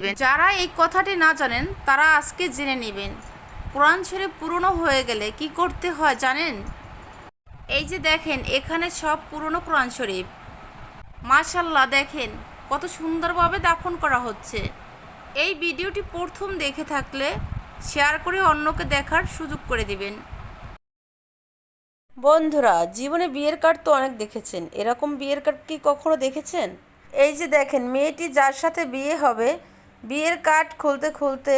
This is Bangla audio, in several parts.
যারা এই কথাটি না জানেন তারা আজকে জেনে নেবেন। কোরআন শরীফ পুরনো হয়ে গেলে কি করতে হয় জানেন? এই যে দেখেন এখানে সব পুরনো কোরআন শরীফ। মাশাআল্লাহ, দেখেন কত সুন্দরভাবে দাফন করা হচ্ছে। এই ভিডিওটি প্রথম দেখে থাকলে শেয়ার করে অন্যকে দেখার সুযোগ করে দিবেন। বন্ধুরা, জীবনে বিয়ের কার্ড তো অনেক দেখেছেন, এরকম বিয়ের কার্ড কি কখনো দেখেছেন? এই যে দেখেন মেয়েটি যার সাথে বিয়ে হবে, বিয়ের কার্ড খুলতে খুলতে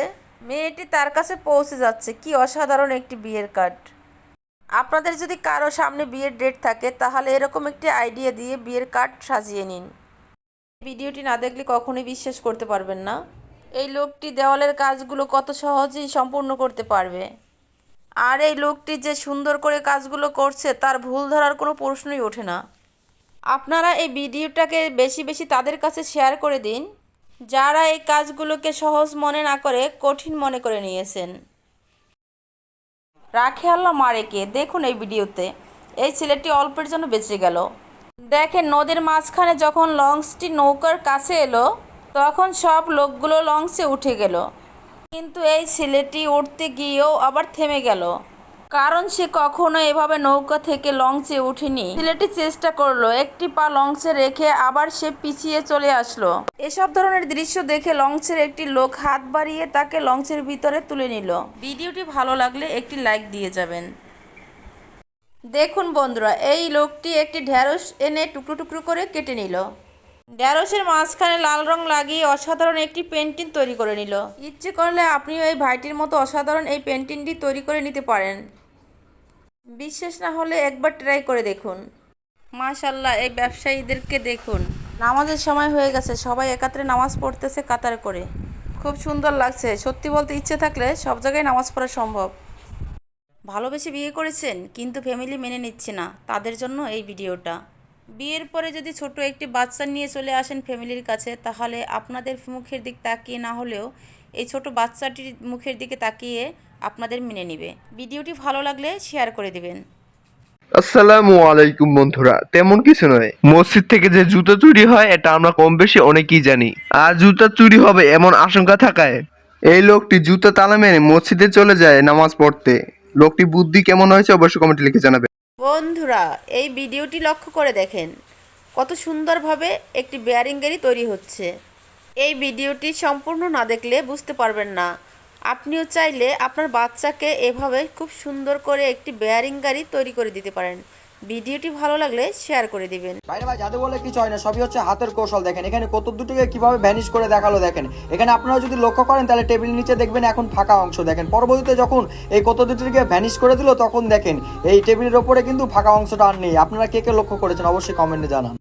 মেয়েটি তার কাছে পৌঁছে যাচ্ছে। কি অসাধারণ একটি বিয়ের কার্ড! আপনাদের যদি কারো সামনে বিয়ের ডেট থাকে তাহলে এরকম একটি আইডিয়া দিয়ে বিয়ের কার্ড সাজিয়ে নিন। ভিডিওটি না দেখলে কখনোই বিশ্বাস করতে পারবেন না এই লোকটি দেওয়ালের কাজগুলো কত সহজেই সম্পূর্ণ করতে পারবে। আর এই লোকটি যে সুন্দর করে কাজগুলো করছে তার ভুল ধরার কোনো প্রশ্নই ওঠে না। আপনারা এই ভিডিওটাকে বেশি বেশি তাদের কাছে শেয়ার করে দিন যারা এই কাজগুলোকে সহজ মনে না করে কঠিন মনে করে নিয়েছেন। রাখে আল্লাহ মারে কে, দেখুন এই ভিডিওতে এই ছেলেটি অল্পের জন্য বেঁচে গেল। দেখেন নদীর মাঝখানে যখন লঞ্চটি নৌকার কাছে এলো তখন সব লোকগুলো লঞ্চে উঠে গেল, কিন্তু এই ছেলেটি উঠতে গিয়েও আবার থেমে গেল, কারণ সে কখনো এভাবে নৌকা থেকে লঞ্চে উঠেনি। ছেলেটি চেষ্টা করলো, একটি পা লঞ্চে রেখে আবার সে পিছিয়ে চলে আসলো। এসব ধরনের দৃশ্য দেখে লঞ্চের একটি লোক হাত বাড়িয়ে তাকে লঞ্চের ভিতরে তুলে নিল। ভিডিওটি ভালো লাগলে একটি লাইক দিয়ে যাবেন। দেখুন বন্ধুরা, এই লোকটি একটি ঢ্যাঁড়স এনে টুকরো টুকরো করে কেটে নিল। ঢ্যাঁড়সের মাঝখানে লাল রং লাগিয়ে অসাধারণ একটি পেন্টিং তৈরি করে নিল। ইচ্ছে করলে আপনিও এই ভাইটির মতো অসাধারণ এই পেন্টিংটি তৈরি করে নিতে পারেন। বিশ্বাস না হলে একবার ট্রাই করে দেখুন। মাশাআল্লাহ, এই ব্যবসায়ীদেরকে দেখুন। নামাজের সময় হয়ে গেছে, সবাই একাত্রে নামাজ পড়তেছে কাতার করে। খুব সুন্দর লাগছে। সত্যি বলতে ইচ্ছে থাকলে সব জায়গায় নামাজ পড়া সম্ভব। ভালোবেসে বিয়ে করেছেন কিন্তু ফ্যামিলি মেনে নিচ্ছে না, তাদের জন্য এই ভিডিওটা। বিয়ের পরে যদি ছোট একটি বাচ্চা নিয়ে চলে আসেন ফ্যামিলির কাছে, তাহলে আপনাদের মুখের দিক তাকিয়ে না হলেও এই ছোট বাচ্চাটির মুখের দিকে তাকিয়ে আপনাদের মেনে নেবে। ভিডিওটি ভালো লাগলে শেয়ার করে দিবেন। আসসালামু আলাইকুম বন্ধুরা, তেমন কিছু নয়। মসজিদ থেকে যে জুতা চুরি হয় এটা আমরা কম বেশি অনেকেই জানি। আর জুতা চুরি হবে এমন আশঙ্কা থাকায় এই লোকটি জুতা তালা মেরে মসজিদে চলে যায় নামাজ পড়তে। লোকটি বুদ্ধি কেমন হয়েছে অবশ্যই কমেন্টে লিখে জানাবে। বন্ধুরা, এই ভিডিওটি লক্ষ্য করে দেখেন কত সুন্দরভাবে একটি বেয়ারিং গাড়ি তৈরি হচ্ছে। এই ভিডিওটি সম্পূর্ণ না দেখলে বুঝতে পারবেন না। আপনিও চাইলে আপনার বাচ্চাকে এভাবে খুব সুন্দর করে একটি বেয়ারিং গাড়ি তৈরি করে দিতে পারেন। ভিডিওটি ভালো লাগলে শেয়ার করে দিবেন। বাইরে ভাই জাদু বলে কিছু হয় না, সবই হচ্ছে হাতের কৌশল। দেখেন এখানে কত দুটোকে কিভাবে ভ্যানিশ করে দেখালো। দেখেন এখানে আপনারা যদি লক্ষ্য করেন তাহলে টেবিল নিচে দেখবেন এখন ফাঁকা অংশ। দেখেন পরবর্তীতে যখন এই কত দুটোকে ভ্যানিশ করে দিল তখন দেখেন এই টেবিলের ওপরে কিন্তু ফাঁকা অংশটা আর নেই। আপনারা কে কে লক্ষ্য করেছেন অবশ্যই কমেন্টে জানান।